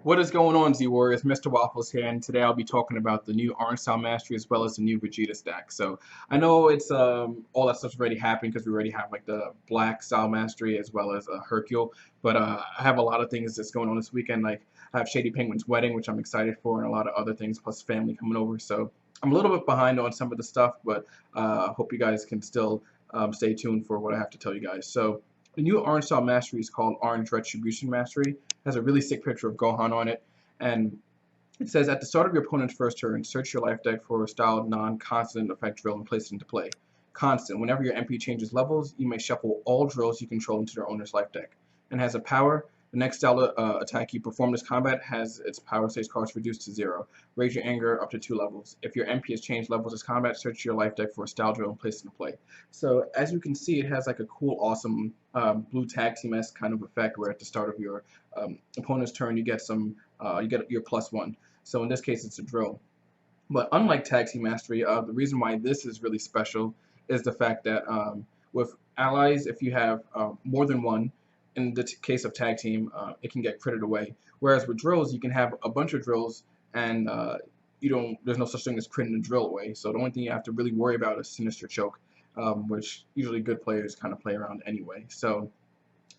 What is going on, Z Warriors? Mr. Waffles here, and today I'll be talking about the new Orange Style Mastery as well as the new Vegeta stack. So I know it's all that stuff's already happened because we already have like the Black Style Mastery as well as Hercule, but I have a lot of things that's going on this weekend. Like I have Shady Penguin's wedding, which I'm excited for, and a lot of other things plus family coming over. So I'm a little bit behind on some of the stuff, but hope you guys can still stay tuned for what I have to tell you guys. So the new Orange Style Mastery is called Orange Retribution Mastery. Has a really sick picture of Gohan on it, and it says at the start of your opponent's first turn, search your life deck for a styled non-constant effect drill and place it into play. Constant. Whenever your MP changes levels, you may shuffle all drills you control into their owner's life deck. And has a power. The next style attack you perform this combat has its power stage cost reduced to 0. Raise your anger up to 2 levels. If your MP has changed levels this combat, search your life deck for a style drill and place it into play. So as you can see, it has like a cool, awesome blue tag team-esque kind of effect where at the start of your opponent's turn you get your +1. So in this case, it's a drill. But unlike Tag Team Mastery, the reason why this is really special is the fact that with allies, if you have more than one, in the case of Tag Team, it can get critted away. Whereas with drills, you can have a bunch of drills, and there's no such thing as critting a drill away. So the only thing you have to really worry about is Sinister Choke, which usually good players kind of play around anyway. So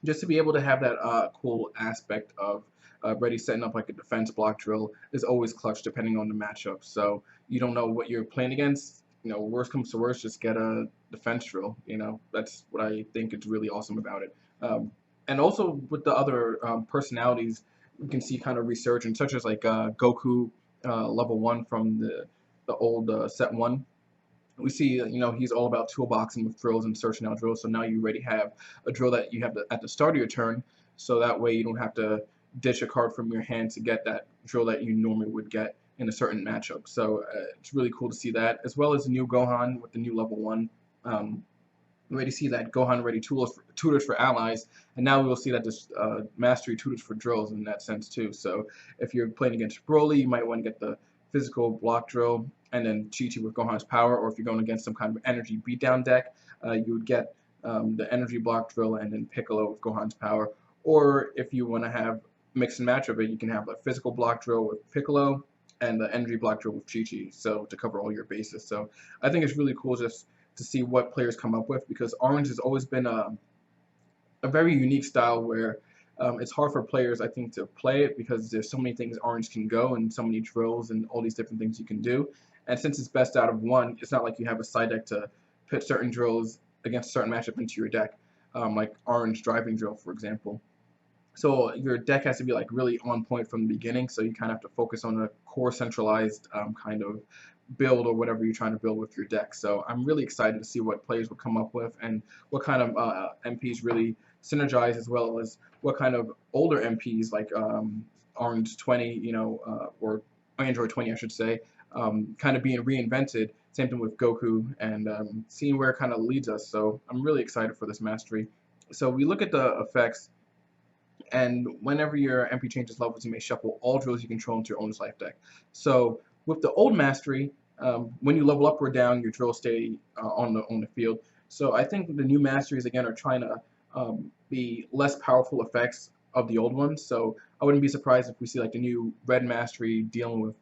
just to be able to have that cool aspect of ready setting up like a defense block drill is always clutch depending on the matchup. So you don't know what you're playing against. Worst comes to worst, just get a defense drill. That's what I think is really awesome about it. And also with the other personalities, we can see kind of resurgence, such as like Goku level 1 from the old set 1. We see, he's all about toolboxing with drills and searching out drills. So now you already have a drill that you have at the start of your turn. So that way you don't have to ditch a card from your hand to get that drill that you normally would get in a certain matchup. So it's really cool to see that, as well as the new Gohan with the new level 1. We already see that Gohan ready tutors for allies, and now we will see that this mastery tutors for drills in that sense too. So if you're playing against Broly, you might want to get the physical block drill and then Chi-Chi with Gohan's power, or if you're going against some kind of energy beatdown deck, you would get the energy block drill and then Piccolo with Gohan's power. Or if you want to have mix and match of it, you can have a physical block drill with Piccolo and the energy block drill with Chi-Chi, so to cover all your bases. So I think it's really cool just to see what players come up with, because Orange has always been a very unique style where it's hard for players, I think, to play it because there's so many things Orange can go and so many drills and all these different things you can do. And since it's best out of one, it's not like you have a side deck to put certain drills against a certain matchup into your deck, like Orange driving drill, for example. So your deck has to be like really on point from the beginning, so you kind of have to focus on a core centralized kind of build or whatever you're trying to build with your deck. So I'm really excited to see what players will come up with and what kind of MPs really synergize, as well as what kind of older MPs like Orange 20, or Android 20, I should say, kind of being reinvented. Same thing with Goku, and seeing where it kind of leads us. So I'm really excited for this mastery. So we look at the effects. And whenever your MP changes levels, you may shuffle all drills you control into your owner's life deck. So with the old mastery, when you level up or down, your drills stay on the field. So I think the new masteries again are trying to be less powerful effects of the old ones. So I wouldn't be surprised if we see like the new red mastery dealing with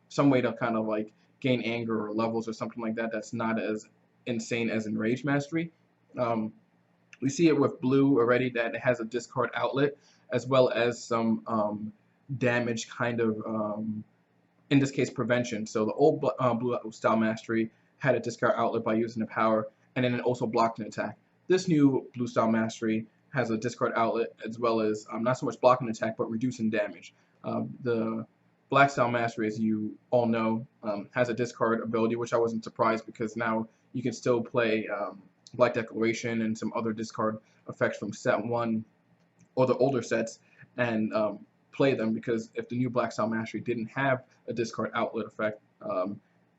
some way to kind of like gain anger or levels or something like that. That's not as insane as Enrage mastery. We see it with blue already, that it has a discard outlet, as well as some damage kind of, in this case, prevention. So the old blue style mastery had a discard outlet by using the power, and then it also blocked an attack. This new blue style mastery has a discard outlet, as well as not so much blocking attack, but reducing damage. The black style mastery, as you all know, has a discard ability, which I wasn't surprised, because now you can still play Black Declaration and some other discard effects from set 1 or the older sets and play them, because if the new Black Style Mastery didn't have a discard outlet effect,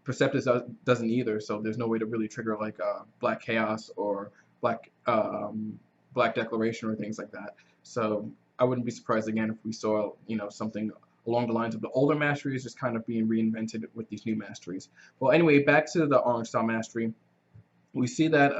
Perceptus doesn't either, so there's no way to really trigger like Black Chaos or Black Declaration or things like that. So I wouldn't be surprised again if we saw something along the lines of the older masteries just kind of being reinvented with these new masteries. Well, anyway, back to the Orange Style Mastery. We see that,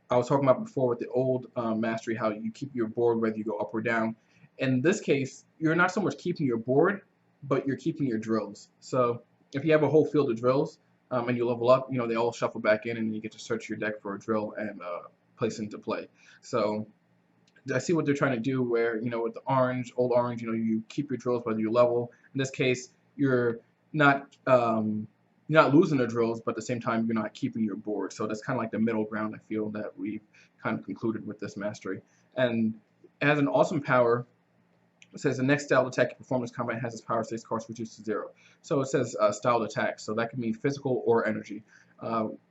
I was talking about before with the old mastery, how you keep your board whether you go up or down. In this case, you're not so much keeping your board, but you're keeping your drills. So if you have a whole field of drills and you level up, they all shuffle back in, and you get to search your deck for a drill and place into play. So I see what they're trying to do where, with the orange, old orange, you keep your drills whether you level. In this case, not you're not losing the drills, but at the same time, you're not keeping your board. So that's kind of like the middle ground I feel that we've kind of concluded with this mastery. And it has an awesome power. It says the next style attack you perform this combat has its power 6 cost reduced to 0. So it says style attack, so that can mean physical or energy.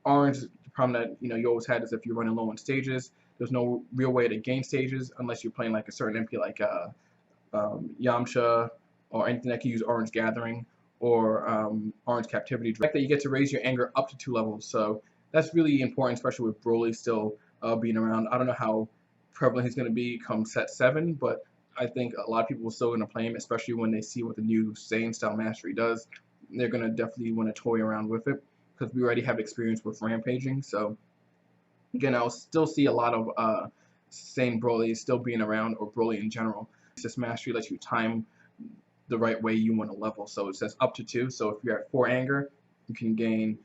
Orange, the problem that you always had is if you're running low on stages, there's no real way to gain stages unless you're playing like a certain MP like Yamcha or anything that can use Orange Gathering or Orange Captivity. The fact that you get to raise your anger up to 2 levels, so that's really important, especially with Broly still being around. I don't know how prevalent he's going to be come set 7, but I think a lot of people are still going to play him, especially when they see what the new Saiyan style mastery does. They're going to definitely want to toy around with it because we already have experience with rampaging. So again, I'll still see a lot of Saiyan Broly still being around, or Broly in general. This mastery lets you time the right way you want to level. So it says up to 2. So if you're at 4 anger, you can gain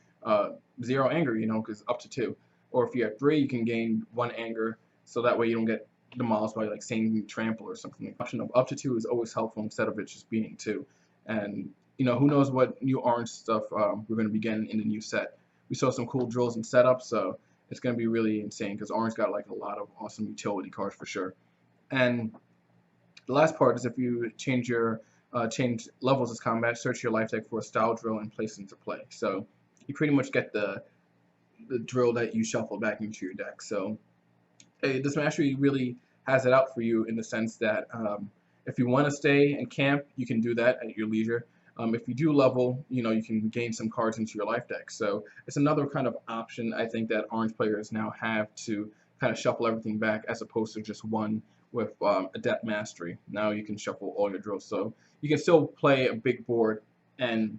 0 anger, because up to 2. Or if you're at 3, you can gain 1 anger. So that way you don't get demolished by like Saiyan Trample or something. The option of up to 2 is always helpful instead of it just being 2. And who knows what new orange stuff we're going to be getting in the new set. We saw some cool drills and setups, so it's going to be really insane because orange got like a lot of awesome utility cards for sure. And the last part is if you change levels as combat, search your life deck for a style drill and place it into play. So you pretty much get the drill that you shuffle back into your deck. So this mastery really has it out for you in the sense that if you want to stay and camp, you can do that at your leisure. If you do level, you can gain some cards into your life deck. So it's another kind of option I think that orange players now have to kind of shuffle everything back as opposed to just one with Adept Mastery. Now you can shuffle all your drills. So you can still play a big board, and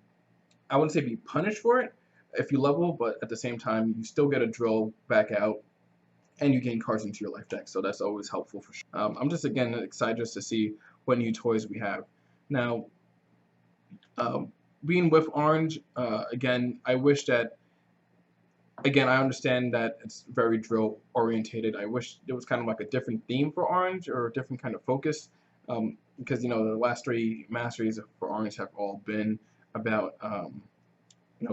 I wouldn't say be punished for it if you level, but at the same time, you still get a drill back out and you gain cards into your life deck, so that's always helpful for sure. I'm just again excited just to see what new toys we have. Now, being with orange, again, I wish that, again, I understand that it's very drill orientated. I wish there was kind of like a different theme for orange or a different kind of focus, because the last 3 masteries for orange have all been about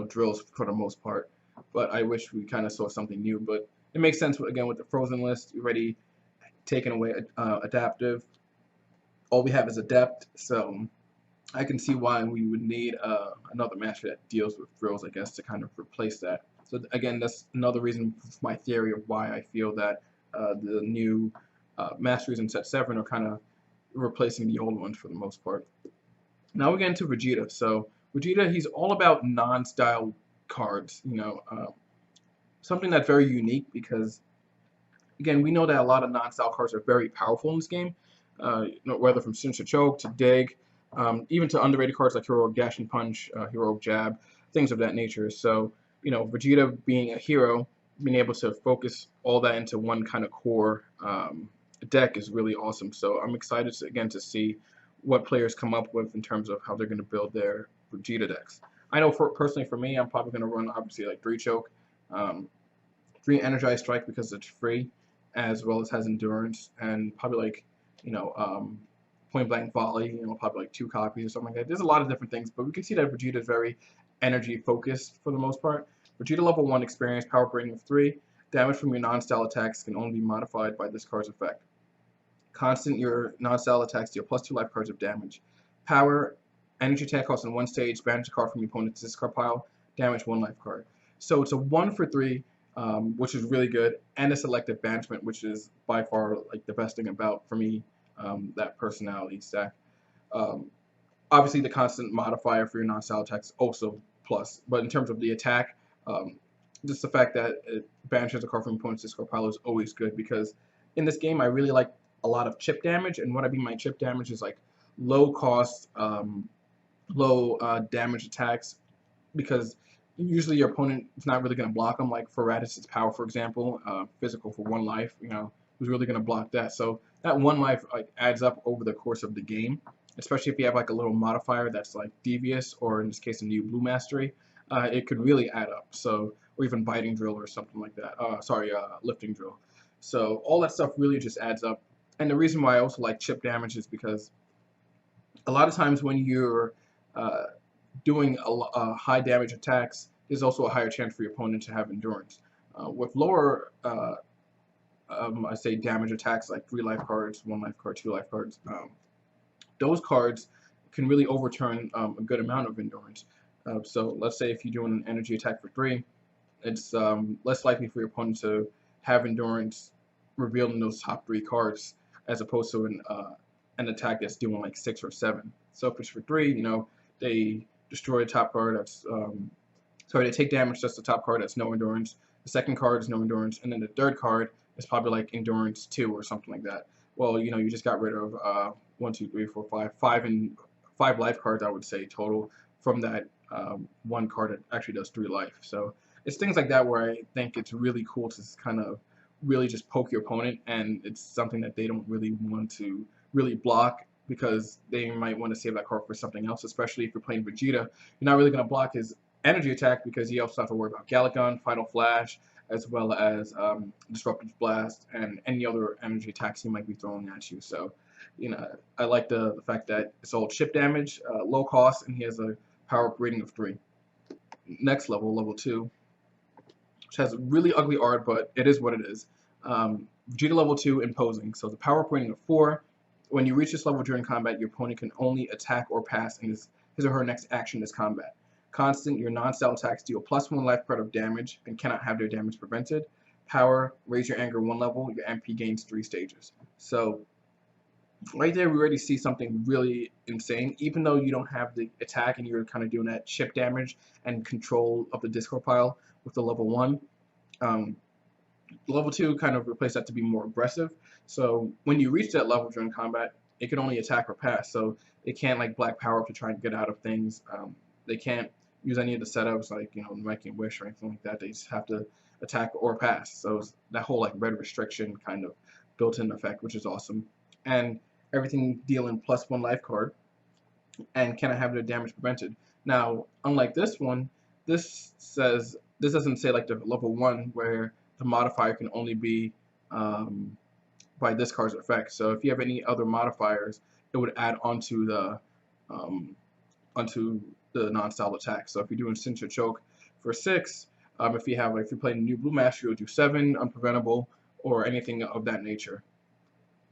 drills for the most part. But I wish we kind of saw something new. But it makes sense again with the frozen list. You already taken away adaptive. All we have is adept, so I can see why we would need another master that deals with drills, I guess, to kind of replace that. So again, that's another reason for my theory of why I feel that the new masteries in set 7 are kind of replacing the old ones for the most part. Now we get into Vegeta. So Vegeta, he's all about non-style cards, something that's very unique because, again, we know that a lot of non-style cards are very powerful in this game, whether from Sinister Choke to Dig, even to underrated cards like Heroic Dash and Punch, Heroic Jab, things of that nature. So, Vegeta being a hero, being able to focus all that into one kind of core deck is really awesome. So I'm excited to see what players come up with in terms of how they're going to build their Vegeta decks. I know personally for me, I'm probably going to run obviously like 3 Choke, 3 Energized Strike because it's free, as well as has endurance, and probably like Point Blank Volley, probably like 2 copies or something like that. There's a lot of different things, but we can see that Vegeta is very energy focused for the most part. Vegeta level 1 experience, power rating of 3. Damage from your non-style attacks can only be modified by this card's effect. Constant your non-style attacks deal +2 life cards of damage. Power, energy attack cost on 1 stage, banish a card from your opponent's discard pile, damage 1 life card. So it's a 1 for 3, which is really good, and a selective banishment, which is by far like the best thing about, for me, that personality stack. Obviously, the constant modifier for your non-style attacks also plus, but in terms of the attack, just the fact that it banishes a card from your opponent's discard pile is always good because in this game I really like a lot of chip damage, and what I mean by chip damage is like low cost, low damage attacks, because usually your opponent is not really going to block them. Like for Raditz, power, for example, physical for 1 life, who's really going to block that. So that 1 life like adds up over the course of the game, especially if you have like a little modifier that's like devious, or in this case a new blue mastery. It could really add up. So, or even biting drill or something like that. Sorry, lifting drill. So all that stuff really just adds up. And the reason why I also like chip damage is because a lot of times when you're uh, doing high damage attacks, there's also a higher chance for your opponent to have endurance. With lower, I say damage attacks like 3 life cards, 1 life card, 2 life cards, those cards can really overturn a good amount of endurance. So let's say if you're doing an energy attack for 3, it's less likely for your opponent to have endurance revealed in those top 3 cards, as opposed to an attack that's doing like 6 or 7. So if it's for 3, they destroy a top card that's sorry, they take damage. That's the top card. That's no endurance. The second card is no endurance, and then the third card is probably like endurance 2 or something like that. Well, you just got rid of 1, 2, 3, 4, 5, 5 life cards, I would say total from that 1 card that actually does 3 life. So it's things like that where I think it's really cool to kind of really just poke your opponent, and it's something that they don't really want to really block because they might want to save that card for something else, especially if you're playing Vegeta. You're not really going to block his energy attack because you also have to worry about Galagon, Final Flash, as well as Disruptive Blast and any other energy attacks he might be throwing at you. So, I like the fact that it's all chip damage, low cost, and he has a power up rating of 3. Next level, level 2, which has really ugly art, but it is what it is. Vegeta level 2, Imposing. So the power up rating of 4. When you reach this level during combat, your opponent can only attack or pass in his or her next action is combat. Constant, your non-style attacks deal +1 life card of damage and cannot have their damage prevented. Power, raise your anger 1 level, your MP gains 3 stages. So right there we already see something really insane. Even though you don't have the attack and you're kind of doing that chip damage and control of the discard pile with the level 1, level 2 kind of replaced that to be more aggressive. So when you reach that level during combat, it can only attack or pass. So it can't like black power up to try and get out of things. They can't use any of the setups like Making Wish or anything like that. They just have to attack or pass. So it's that whole like red restriction kind of built-in effect, which is awesome. And everything dealing +1 life card and cannot have their damage prevented. Now, unlike this one, this doesn't say like the level 1 where the modifier can only be by this card's effect. So if you have any other modifiers, it would add um, onto the non-style attack. So if you're doing Sinister Choke for 6, if you're playing a new Blue Master, you'll do 7 unpreventable or anything of that nature.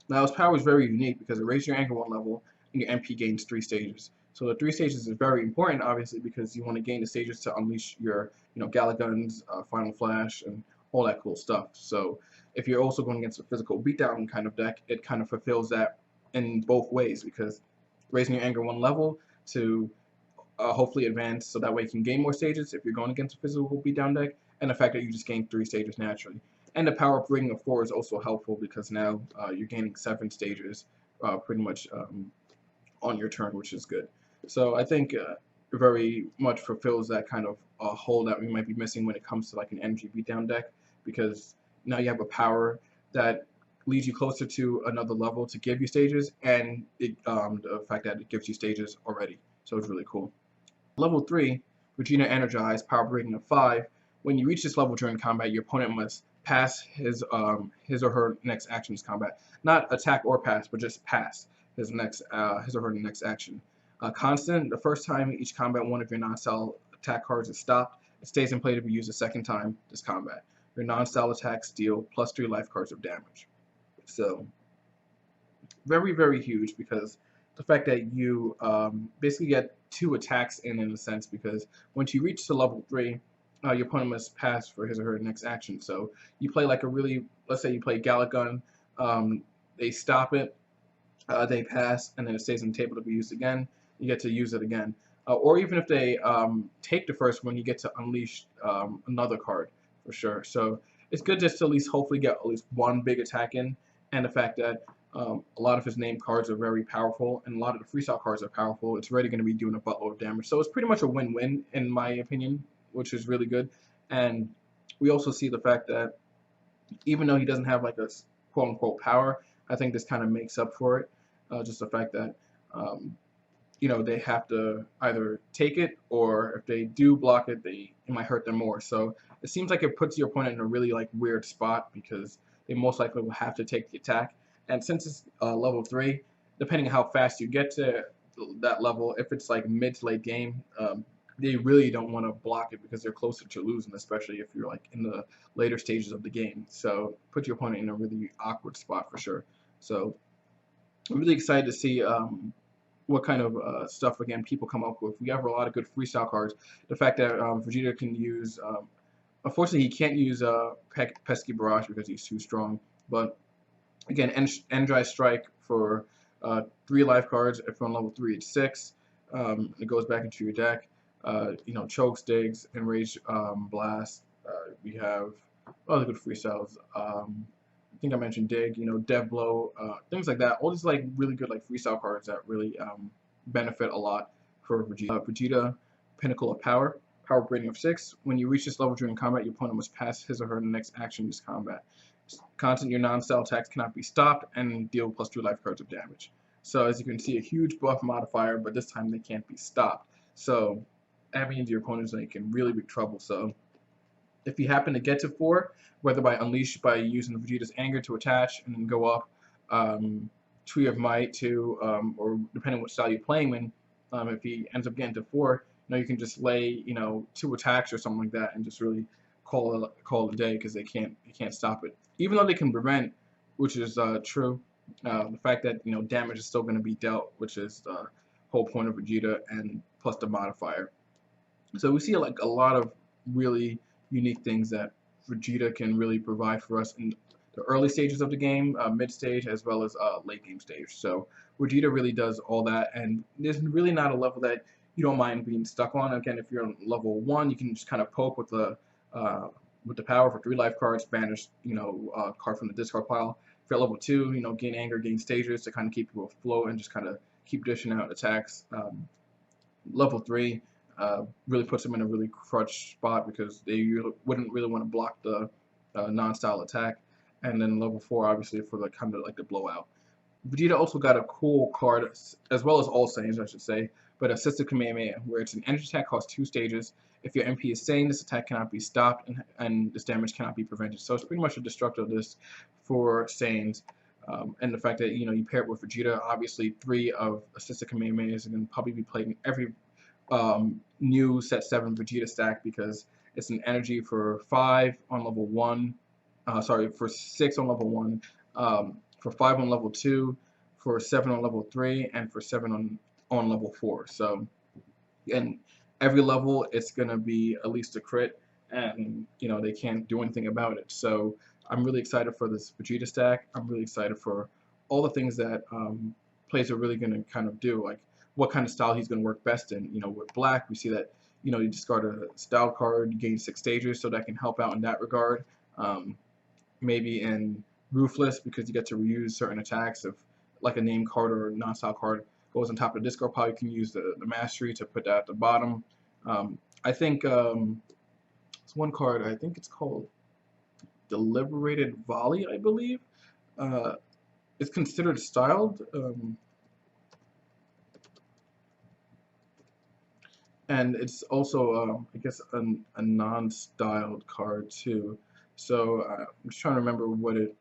Now his power is very unique because it raises your anger 1 level and your MP gains 3 stages. So the 3 stages is very important, obviously, because you want to gain the stages to unleash your, Galagons, Final Flash, and all that cool stuff. So if you're also going against a physical beatdown kind of deck, it kind of fulfills that in both ways because raising your anger 1 level to hopefully advance so that way you can gain more stages if you're going against a physical beatdown deck, and the fact that you just gain 3 stages naturally. And the power up rating of 4 is also helpful because now you're gaining 7 stages pretty much on your turn, which is good. So I think it very much fulfills that kind of hole that we might be missing when it comes to like an energy beatdown deck, because now you have a power that leads you closer to another level to give you stages, and the fact that it gives you stages already. So it's really cool. Level 3, Vegeta Energized, power rating of 5. When you reach this level during combat, your opponent must pass his or her next action is combat. Not attack or pass, but just pass his or her next action. Constant, the first time each combat one of your non-style attack cards is stopped, it stays in play to be used a second time this combat. Your non-style attacks deal +3 life cards of damage. So, very, very huge because the fact that you basically get 2 attacks in a sense, because once you reach to level 3, your opponent must pass for his or her next action. So you play like let's say you play Galagon, they stop it, they pass, and then it stays on the table to be used again. You get to use it again. Or even if they take the first one, you get to unleash another card for sure. So it's good just to at least hopefully get at least 1 big attack in, and the fact that a lot of his name cards are very powerful, and a lot of the freestyle cards are powerful. It's already going to be doing a buttload of damage. So it's pretty much a win-win, in my opinion, which is really good. And we also see the fact that even though he doesn't have like a quote-unquote power, I think this kind of makes up for it. Just the fact that they have to either take it, or if they do block it, it might hurt them more. So it seems like it puts your opponent in a really like weird spot because they most likely will have to take the attack. And since it's level 3, depending on how fast you get to that level, if it's like mid to late game, they really don't want to block it because they're closer to losing, especially if you're like in the later stages of the game. So put your opponent in a really awkward spot for sure. So I'm really excited to see what kind of stuff again people come up with. We have a lot of good freestyle cards. The fact that Vegeta can use, unfortunately he can't use Pesky Barrage because he's too strong. But again, Energize Strike for 3 life cards. If on level 3, it's 6. It goes back into your deck. Choke, Stigs, Enrage, Blast. We have other good freestyles. I think I mentioned Dig, Dev Blow, things like that. All these like really good like freestyle cards that really benefit a lot for Vegeta. Vegeta, Pinnacle of Power, Power Rating of 6. When you reach this level during combat, your opponent must pass his or her next action in this combat. Constant, your non-style attacks cannot be stopped and deal +2 life cards of damage. So as you can see, a huge buff modifier, but this time they can't be stopped. So that means your opponent's like in really big trouble. So if you happen to get to 4, whether by Unleash by using Vegeta's Anger to attach and then go up, Tree of Might to, or depending on what style you're playing in, if he ends up getting to 4, you can just lay 2 attacks or something like that and just really call it a day because they can't stop it. Even though they can prevent, which is true, the fact that damage is still going to be dealt, which is the whole point of Vegeta, and plus the modifier. So we see like a lot of really unique things that Vegeta can really provide for us in the early stages of the game, mid stage, as well as late game stage. So Vegeta really does all that, and there's really not a level that you don't mind being stuck on. Again, if you're on level 1, you can just kind of poke with the power for 3 life cards, banish card from the discard pile. If you're at level 2, gain anger, gain stages to kind of keep you afloat and just kind of keep dishing out attacks. Level 3. Really puts them in a really crutch spot because they wouldn't really want to block the non-style attack. And then level 4, obviously, for the kind of like the blowout. Vegeta also got a cool card, as well as all Saiyans, I should say, but a Sinister Kamehameha, where it's an energy attack, costs 2 stages. If your MP is sane, this attack cannot be stopped, and this damage cannot be prevented. So it's pretty much a destructive list for Saiyans. And the fact that you pair it with Vegeta, obviously 3 of Sinister Kamehamehas are going to probably be played in every new set 7 Vegeta stack because it's an energy for 5 on level 1, for 6 on level 1, for 5 on level 2, for 7 on level 3, and for 7 on level 4. So, and every level it's gonna be at least a crit, and they can't do anything about it. So I'm really excited for this Vegeta stack. I'm really excited for all the things that players are really gonna kind of do, like what kind of style he's going to work best in. With Black, we see that, you discard a style card, you gain 6 stages, so that can help out in that regard. Maybe in Ruthless, because you get to reuse certain attacks. If like a name card or non-style card goes on top of the discard pile, you can use the Mastery to put that at the bottom. I think it's one card, I think it's called Deliberated Volley, I believe. It's considered styled. And it's also, I guess, a non-styled card too. So I'm just trying to remember what it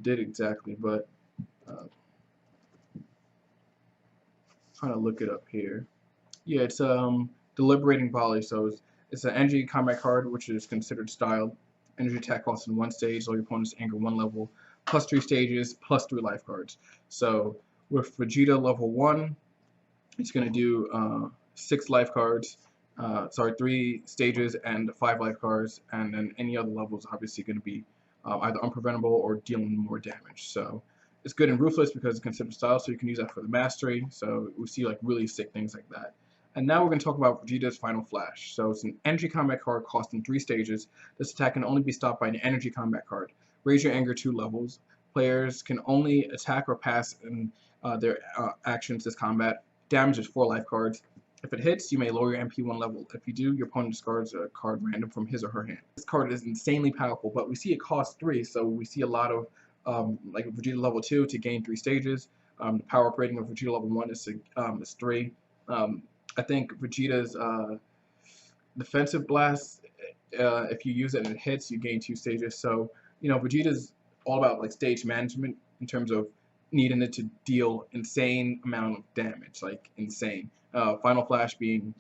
did exactly, but trying to look it up here. Yeah, it's Deliberating Volley. So it's an energy combat card, which is considered styled. Energy attack costs in 1 stage, all your opponent's anger 1 level, plus 3 stages, plus 3 life cards. So with Vegeta level 1. It's going to do 6 life cards, 3 stages and 5 life cards, and then any other levels obviously going to be either unpreventable or dealing more damage. So it's good in Ruthless because it's considered style, so you can use that for the Mastery. So we see like really sick things like that. And now we're going to talk about Vegeta's Final Flash. So it's an energy combat card costing 3 stages. This attack can only be stopped by an energy combat card. Raise your anger 2 levels. Players can only attack or pass in their actions this combat. Damage is 4 life cards. If it hits, you may lower your MP 1 level. If you do, your opponent discards a card random from his or her hand. This card is insanely powerful, but we see it costs 3, so we see a lot of like Vegeta level 2 to gain 3 stages. The power up rating of Vegeta level 1 is 3. I think Vegeta's defensive blast, if you use it and it hits, you gain 2 stages. So, Vegeta's all about like stage management in terms of needing it to deal insane amount of damage, like insane. Final Flash being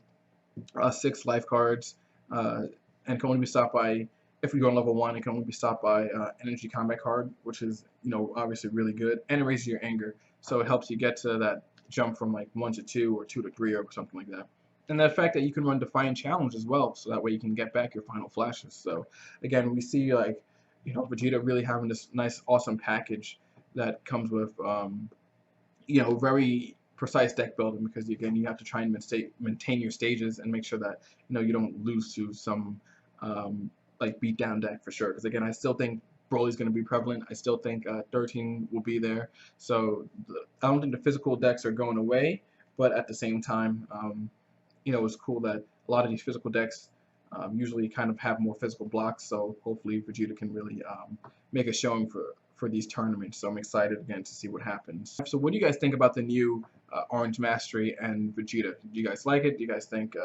6 life cards, and can only be stopped by, if we go on level 1, it can only be stopped by Energy Combat card, which is, obviously really good, and it raises your anger, so it helps you get to that jump from like 1 to 2 or 2 to 3 or something like that. And the fact that you can run Defiant Challenge as well, so that way you can get back your Final Flashes. So again, we see like, Vegeta really having this nice, awesome package that comes with, very precise deck building, because again you have to try and maintain your stages and make sure that you don't lose to some like beat down deck for sure. Because again, I still think Broly's going to be prevalent. I still think 13 will be there. So I don't think the physical decks are going away, but at the same time, it's cool that a lot of these physical decks usually kind of have more physical blocks. So hopefully Vegeta can really make a showing for these tournaments. So I'm excited again to see what happens. So what do you guys think about the new Orange Mastery and Vegeta? Do you guys like it? Do you guys think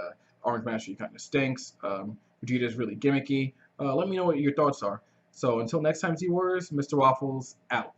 Orange Mastery kind of stinks? Vegeta is really gimmicky. Let me know what your thoughts are. So until next time, Z Warriors, Mr. Waffles out.